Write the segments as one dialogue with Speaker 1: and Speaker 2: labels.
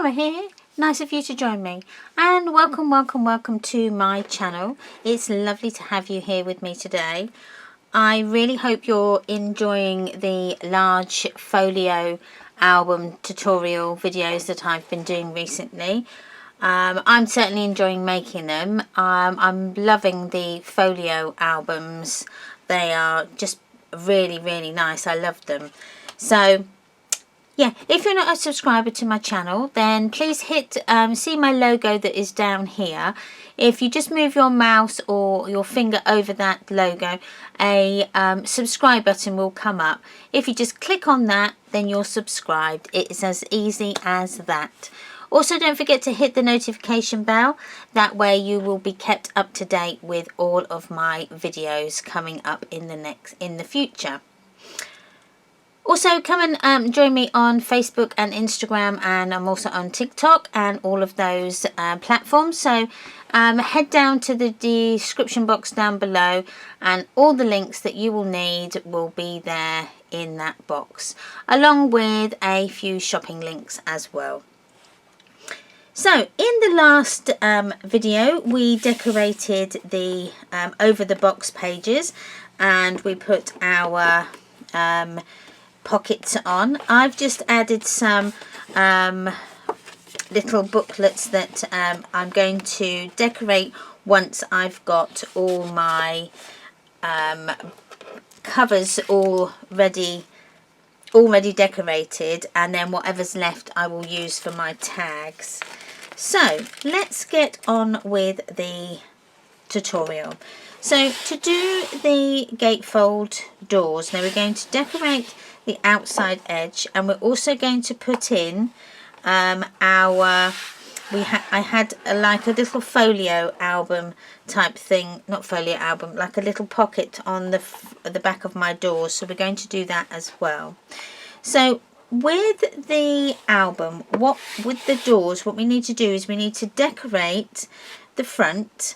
Speaker 1: Laura here. Nice of you to join me, and welcome to my channel. It's lovely to have you here with me today. I really hope you're enjoying the large folio album tutorial videos that I've been doing recently. I'm certainly enjoying making them. I'm loving the folio albums. They are just really nice. I love them. So yeah, if you're not a subscriber to my channel, then please hit, see my logo that is down here. If you just move your mouse or your finger over that logo, a subscribe button will come up. If you just click on that, then you're subscribed. It is as easy as that. Also, don't forget to hit the notification bell. That way you will be kept up to date with all of my videos coming up in the future. Also, come and join me on Facebook and Instagram, and I'm also on TikTok and all of those platforms. So head down to the description box down below, and all the links that you will need will be there in that box, along with a few shopping links as well. So in the last video, we decorated the over the box pages, and we put our pockets on. I've just added some little booklets that I'm going to decorate once I've got all my covers already decorated, and then whatever's left I will use for my tags. So let's get on with the tutorial. So to do the gatefold doors, now we're going to decorate the outside edge, and we're also going to put in I had like a little folio album type thing, not folio album, like a little pocket on the back of my doors, so we're going to do that as well. So with the album, with the doors, what we need to do is we need to decorate the front,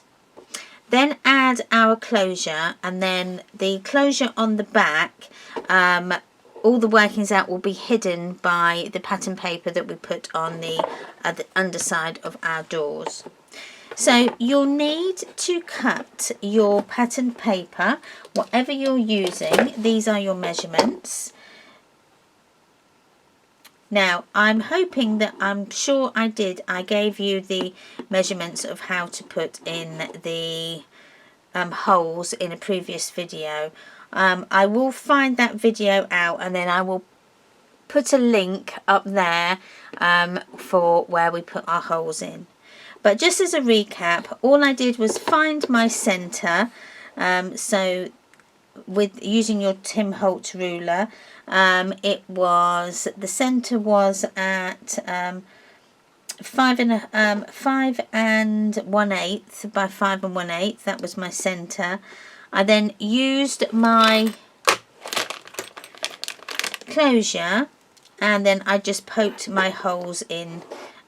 Speaker 1: then add our closure, and then the closure on the back, all the workings out will be hidden by the pattern paper that we put on the underside of our doors. So you'll need to cut your pattern paper, whatever you're using. These are your measurements. Now, I'm sure I gave you the measurements of how to put in the holes in a previous video. I will find that video out, and then I will put a link up there for where we put our holes in. But just as a recap, all I did was find my centre. So with using your Tim Holtz ruler, the centre was at 5 and 1/8 by 5 and 1/8. That was my centre. I then used my closure, and then I just poked my holes in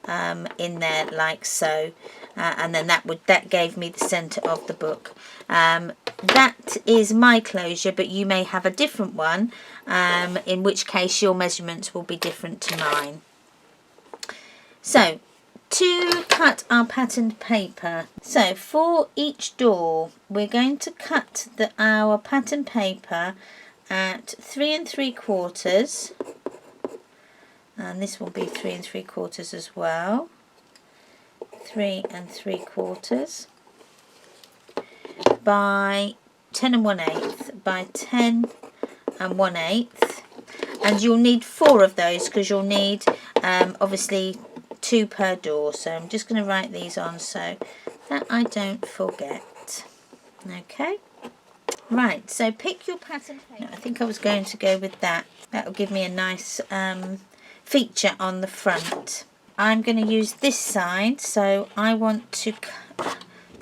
Speaker 1: there like so, and then that gave me the centre of the book. That is my closure, but you may have a different one, in which case your measurements will be different to mine. So to cut our patterned paper, so for each door we're going to cut our pattern paper at 3 3/4, and this will be 3 3/4 as well. 3 3/4 by 10 1/8 by 10 1/8, and you'll need 4 of those because you'll need obviously 2 per door. So I'm just going to write these on so that I don't forget. Okay, right, so pick your pattern paper. No, I think I was going to go with that. That will give me a nice feature on the front. I'm going to use this side, so I want to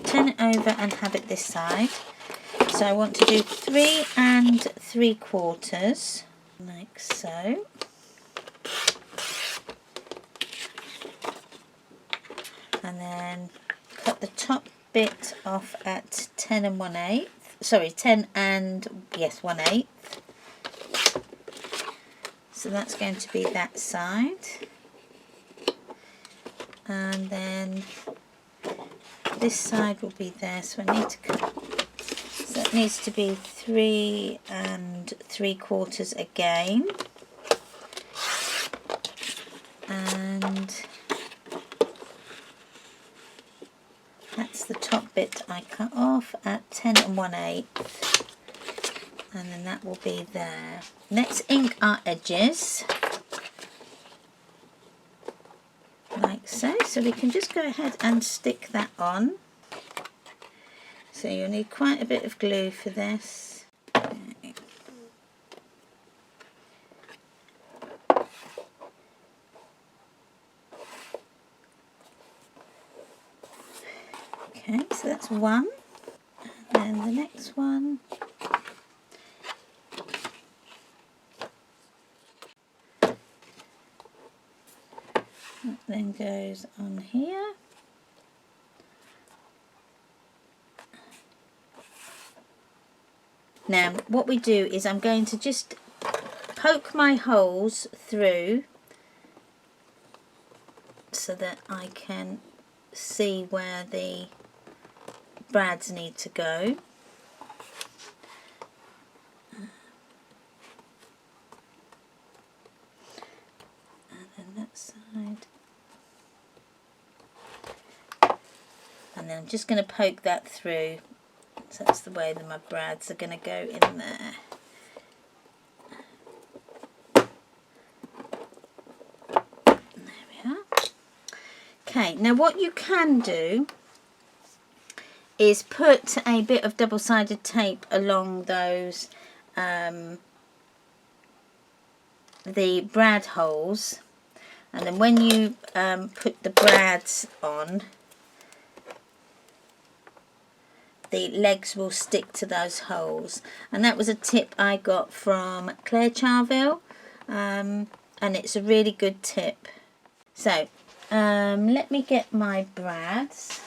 Speaker 1: turn it over and have it this side. So I want to do 3 3/4 like so. And then cut the top bit off at 10 1/8. Sorry, 10 1/8. So that's going to be that side. and then this side will be there, so I need to cut. So it needs to be 3 3/4 again, and that's the top bit I cut off at 10 1/8, and then that will be there. Let's ink our edges like so. So we can just go ahead and stick that on. So you'll need quite a bit of glue for this. Okay, so that's one. And then the next one. That then goes on here. Now what we do is I'm going to just poke my holes through so that I can see where the brads need to go. And then that side. And then I'm just going to poke that through. So that's the way that my brads are going to go in there. There we are. Okay, now what you can do is put a bit of double-sided tape along those the brad holes, and then when you put the brads on, the legs will stick to those holes. And that was a tip I got from Claire Charville, and it's a really good tip. So let me get my brads.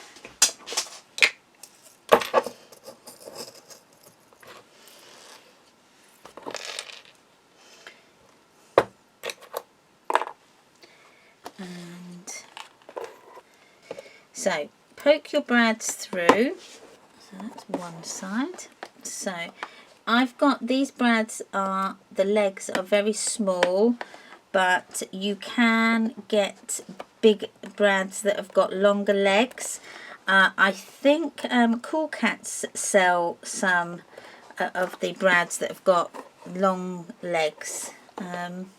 Speaker 1: And so poke your brads through. So that's one side. So I've got these brads, the legs are very small, but you can get big brads that have got longer legs. I think Cool Cats sell some of the brads that have got long legs. And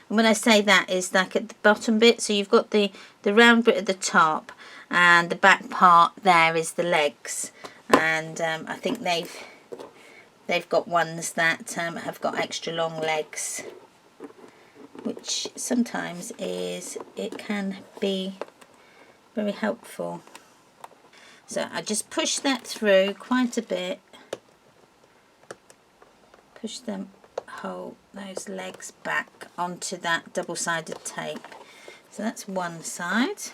Speaker 1: when I say that, is like at the bottom bit, so you've got the round bit at the top, and the back part there is the legs. And I think they've got ones that have got extra long legs, which sometimes it can be very helpful. So I just push that through quite a bit, push them those legs back onto that double-sided tape. So that's one side.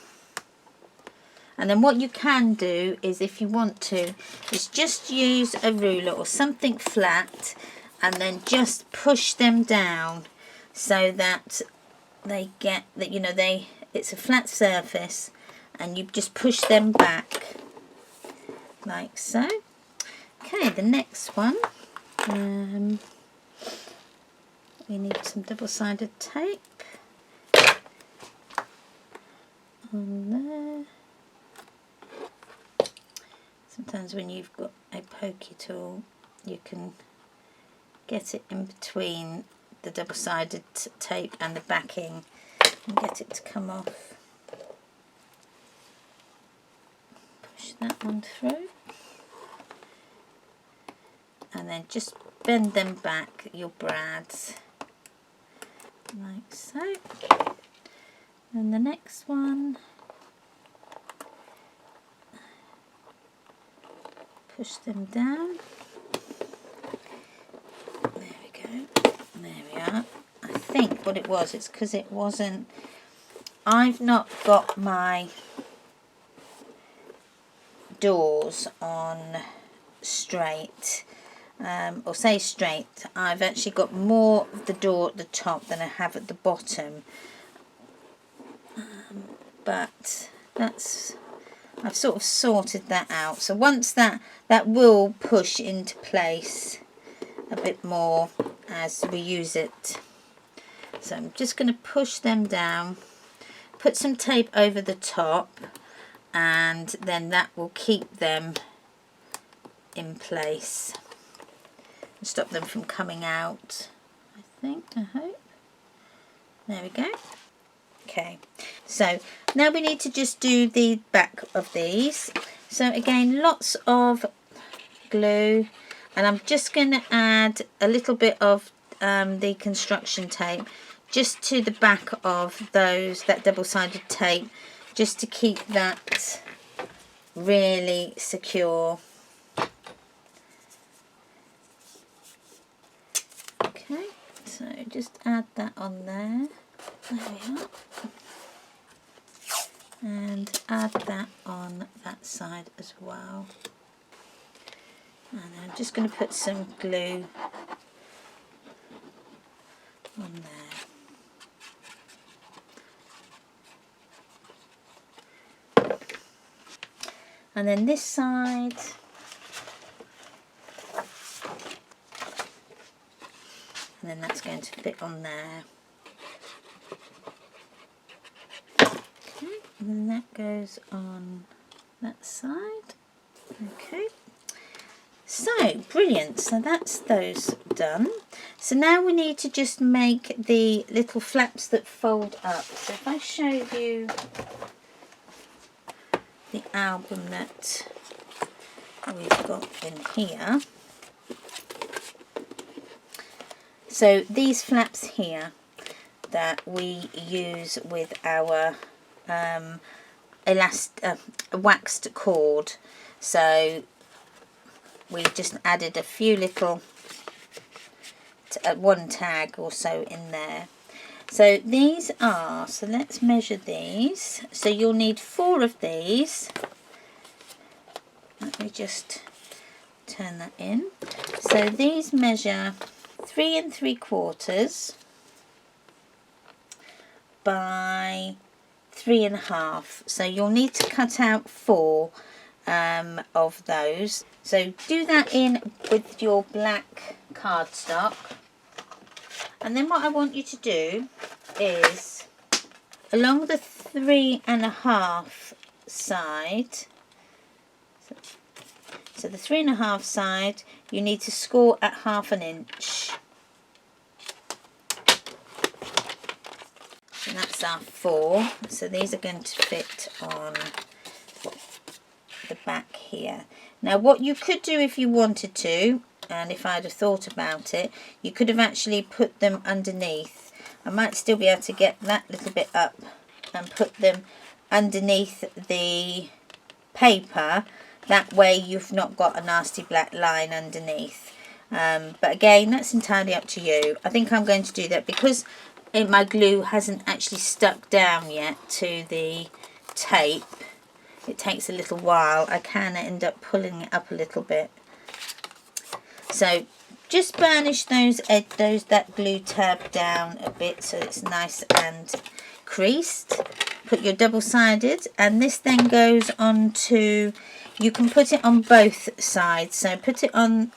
Speaker 1: And then what you can do is, if you want to, is just use a ruler or something flat and then just push them down so that they get that, you know, it's a flat surface, and you just push them back like so. Okay, the next one, we need some double-sided tape on there. Sometimes when you've got a pokey tool, you can get it in between the double-sided tape and the backing and get it to come off. Push that one through. And then just bend them back, your brads, like so. And the next one, push them down. There we go. There we are. I think what it was, it's because it wasn't, I've not got my doors on straight, or say straight. I've actually got more of the door at the top than I have at the bottom. but I've sort of sorted that out. So once that will push into place a bit more as we use it. So I'm just going to push them down, put some tape over the top, and then that will keep them in place and stop them from coming out, I hope. There we go. Okay, so now we need to just do the back of these. So again, lots of glue, and I'm just going to add a little bit of the construction tape just to the back of that double-sided tape, just to keep that really secure. Okay, so just add that on there. There we are. And add that on that side as well. And I'm just going to put some glue on there. And then this side, and then that's going to fit on there. Okay, and then that goes on that side. Okay, so brilliant. So that's those done. So now we need to just make the little flaps that fold up. So if I show you the album that we've got in here. So these flaps here that we use with our waxed cord. So we've just added a few little, one tag or so in there. So these are, so let's measure these. So you'll need 4 of these. Let me just turn that in. So these measure 3 3/4 by 3 1/2. So you'll need to cut out 4 of those. So do that in with your black cardstock. And then what I want you to do is along the 3 1/2 side, so the 3 1/2 side, you need to score at 1/2 inch. And that's our 4. So these are going to fit on the back here. Now what you could do if you wanted to, and if I'd have thought about it, you could have actually put them underneath. I might still be able to get that little bit up and put them underneath the paper. That way you've not got a nasty black line underneath. But again, that's entirely up to you. I think I'm going to do that because my glue hasn't actually stuck down yet to the tape. It takes a little while. I can end up pulling it up a little bit. So just burnish that glue tab down a bit so it's nice and creased. Put your double-sided, and this then goes on to, you can put it on both sides. So put it on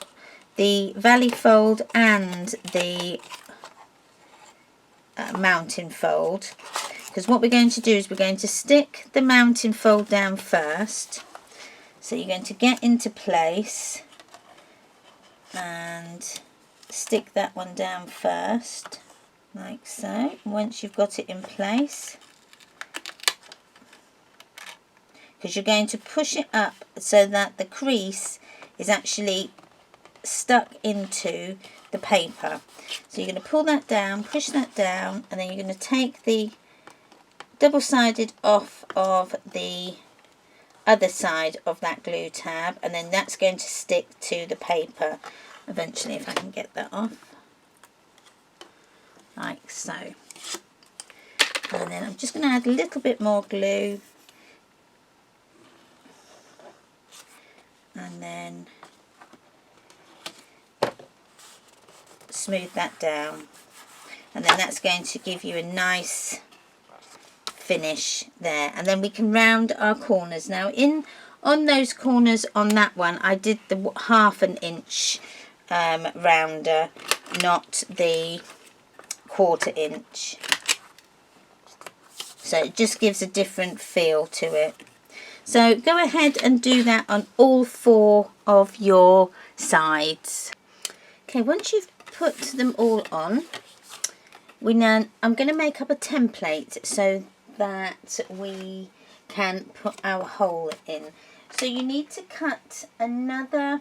Speaker 1: the valley fold and the mountain fold, because what we're going to do is we're going to stick the mountain fold down first. So you're going to get into place and stick that one down first, like so. Once you've got it in place, because you're going to push it up so that the crease is actually stuck into the paper. So you're going to pull that down, push that down, and then you're going to take the double-sided off of the other side of that glue tab, and then that's going to stick to the paper eventually, if I can get that off, like so. And then I'm just going to add a little bit more glue, and then smooth that down, and then that's going to give you a nice finish there, and then we can round our corners. Now on those corners on that one I did the 1/2 inch rounder, not the 1/4 inch, so it just gives a different feel to it. So go ahead and do that on all 4 of your sides. Okay, once you've put them all on, I'm going to make up a template so that we can put our hole in. So you need to cut another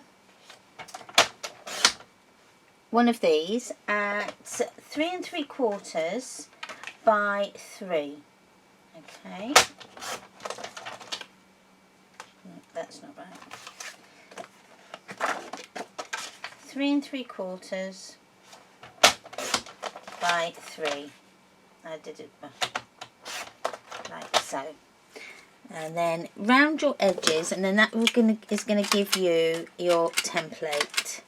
Speaker 1: one of these at 3 3/4 by 3. Okay, that's not right. 3 3/4 by 3. I did it like so, and then round your edges, and then that is going to give you your template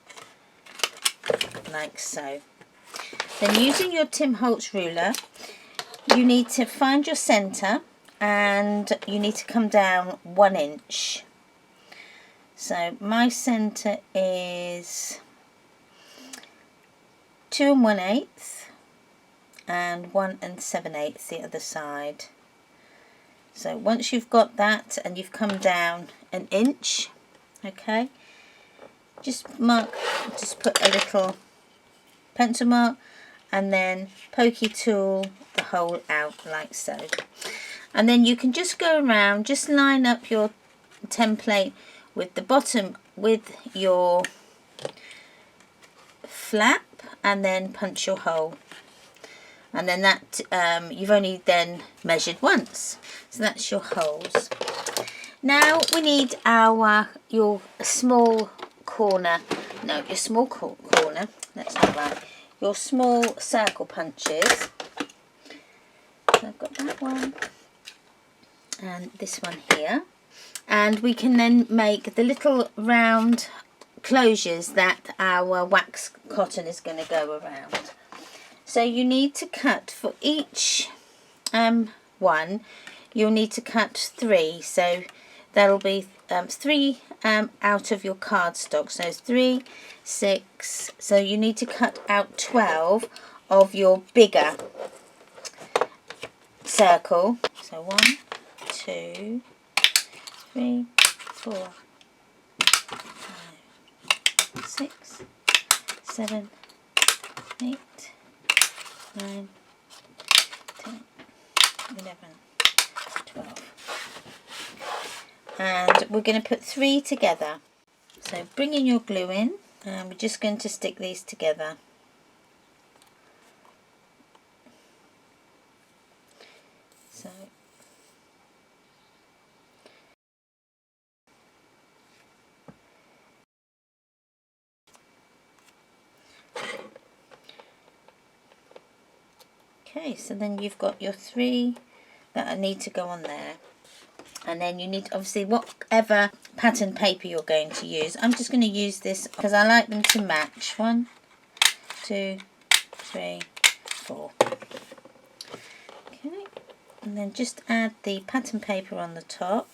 Speaker 1: like so. Then using your Tim Holtz ruler, you need to find your centre, and you need to come down 1 inch. So my centre is 2 1/8 and 1 7/8 the other side. So once you've got that and you've come down 1 inch, okay, just put a little pencil mark and then pokey tool the hole out like so. And then you can just go around, just line up your template with the bottom with your flap, and then punch your hole. And then that you've only then measured once, so that's your holes. Now we need your small corner, that's not right, your small circle punches. So I've got that one and this one here, and we can then make the little round closures that our wax cotton is going to go around. So you need to cut for each one, you'll need to cut 3, so that'll be 3 out of your cardstock, so 3, 6, so you need to cut out 12 of your bigger circle. So 1, 2, 3, 4, 5, 6, 7, 8, 9, 10, 11, 12. And we're going to put 3 together. So bring in your glue in, and we're just going to stick these together. So okay, so then you've got your 3 that need to go on there, and then you need obviously whatever pattern paper you're going to use. I'm just going to use this because I like them to match. 1, 2, 3, 4. Okay, and then just add the pattern paper on the top.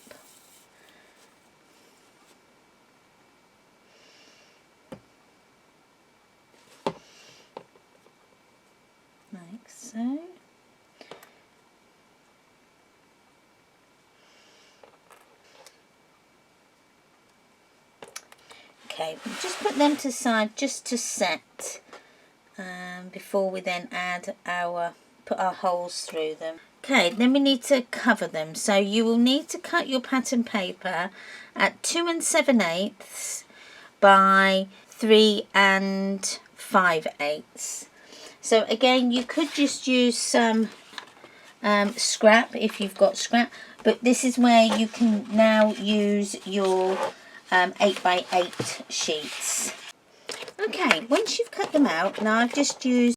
Speaker 1: Like so. Okay, just put them to the side just to set before we then put our holes through them. Okay, then we need to cover them. So you will need to cut your pattern paper at 2 7/8 by 3 5/8. So again, you could just use some scrap if you've got scrap, but this is where you can now use your 8 by 8 sheets. Okay, once you've cut them out, now I've just used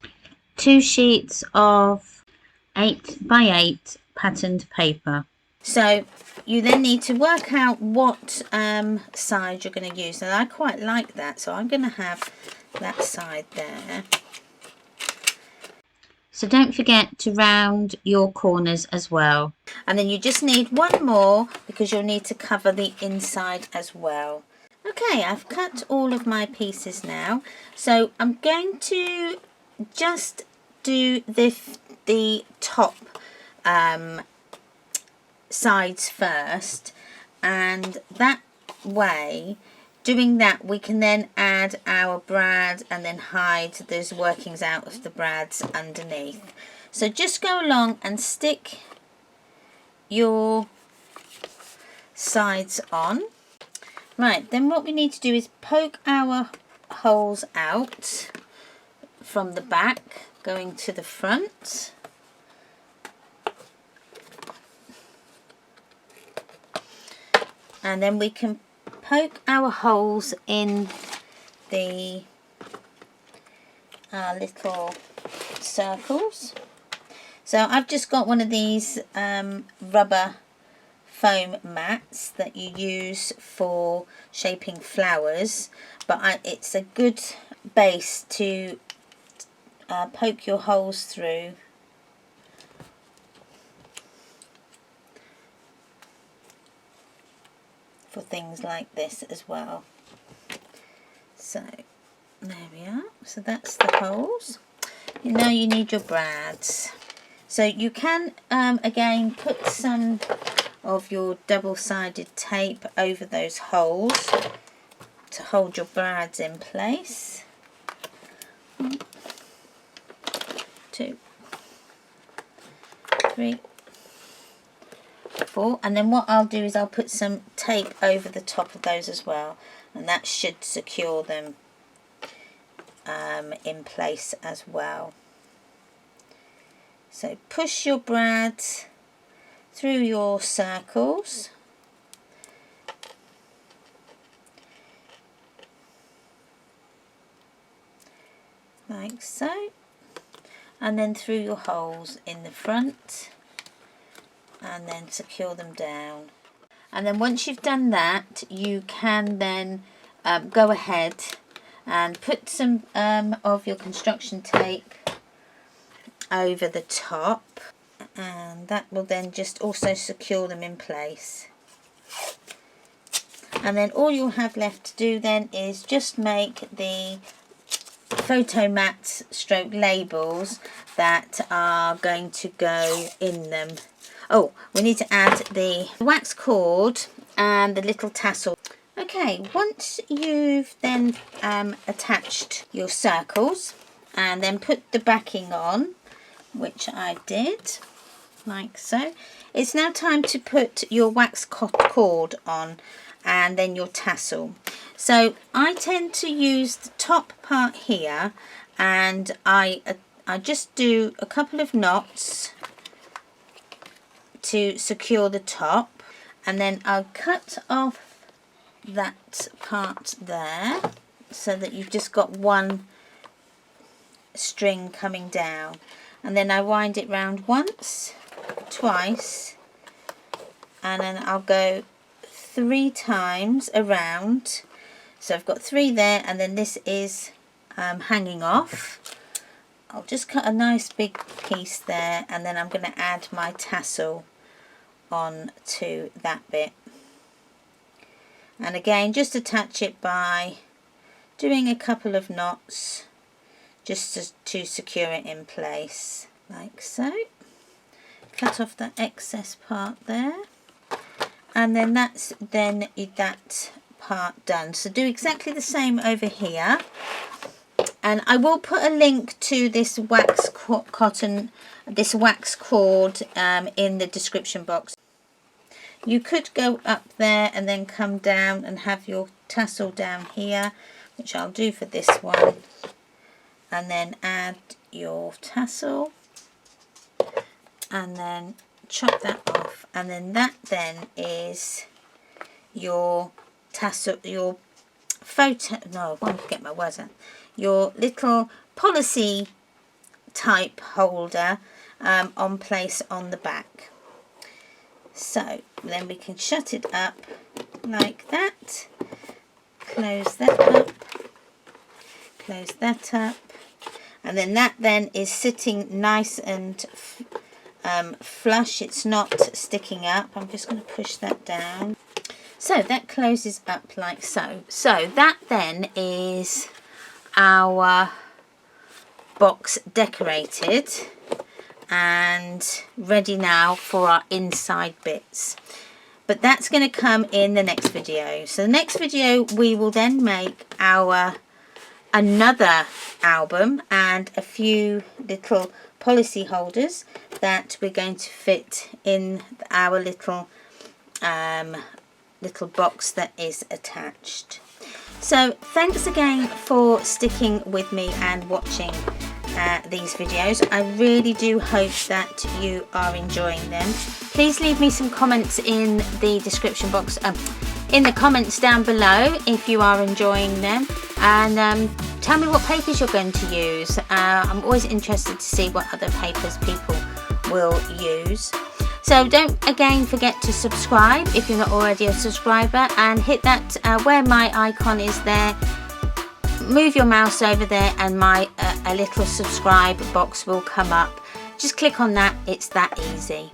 Speaker 1: 2 sheets of 8 by 8 patterned paper. So you then need to work out what side you're going to use, and I quite like that, so I'm going to have that side there. So don't forget to round your corners as well. And then you just need one more because you'll need to cover the inside as well. Okay, I've cut all of my pieces now. So I'm going to just do the top sides first, and that way, doing that, we can then add our brad and then hide those workings out of the brads underneath. So just go along and stick your sides on. Right, then what we need to do is poke our holes out from the back going to the front. And then we can poke our holes in the little circles. So I've just got one of these rubber foam mats that you use for shaping flowers, but it's a good base to poke your holes through. For things like this as well. So there we are. So that's the holes. Now you need your brads. So you can again put some of your double-sided tape over those holes to hold your brads in place. 1, 2, 3, 4, and then what I'll do is I'll put some tape over the top of those as well, and that should secure them in place as well. So push your brads through your circles, like so, and then through your holes in the front, and then secure them down. And then once you've done that, you can then go ahead and put some of your construction tape over the top, and that will then just also secure them in place. And then all you'll have left to do then is just make the photo mats stroke labels that are going to go in them. Oh, we need to add the wax cord and the little tassel. Okay, once you've then attached your circles and then put the backing on, which I did, like so, it's now time to put your wax cord on and then your tassel. So I tend to use the top part here, and I just do a couple of knots to secure the top, and then I'll cut off that part there so that you've just got one string coming down, and then I wind it round once, twice, and then I'll go 3 times around. So I've got 3 there, and then this is hanging off. I'll just cut a nice big piece there, and then I'm going to add my tassel on to that bit. And again, just attach it by doing a couple of knots just to secure it in place, like so. Cut off that excess part there, and then that's that part done. So do exactly the same over here, and I will put a link to this wax cord in the description box. You could go up there and then come down and have your tassel down here, which I'll do for this one, and then add your tassel and then chop that off, and then that then is your tassel, your photo, no, I won't get my words out, your little policy type holder on place on the back. So then we can shut it up like that, close that up, close that up, and then that then is sitting nice and flush. It's not sticking up. I'm just going to push that down. So that closes up like so. So that then is our box decorated and ready now for our inside bits. But that's going to come in the next video. So the next video we will then make another album and a few little policy holders that we're going to fit in our little box that is attached. So thanks again for sticking with me and watching these videos. I really do hope that you are enjoying them. Please leave me some comments in the description box, in the comments down below if you are enjoying them, and tell me what papers you're going to use. I'm always interested to see what other papers people will use. So don't again forget to subscribe if you're not already a subscriber, and hit that where my icon is there. Move your mouse over there and a little subscribe box will come up. Just click on that, it's that easy.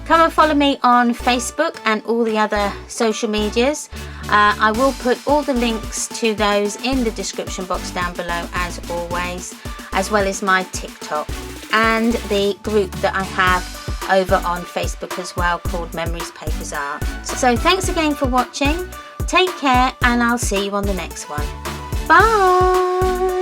Speaker 1: Come and follow me on Facebook and all the other social medias. I will put all the links to those in the description box down below as always, as well as my TikTok and the group that I have over on Facebook as well called Memories, Papers, Art. So thanks again for watching. Take care and I'll see you on the next one. Bye!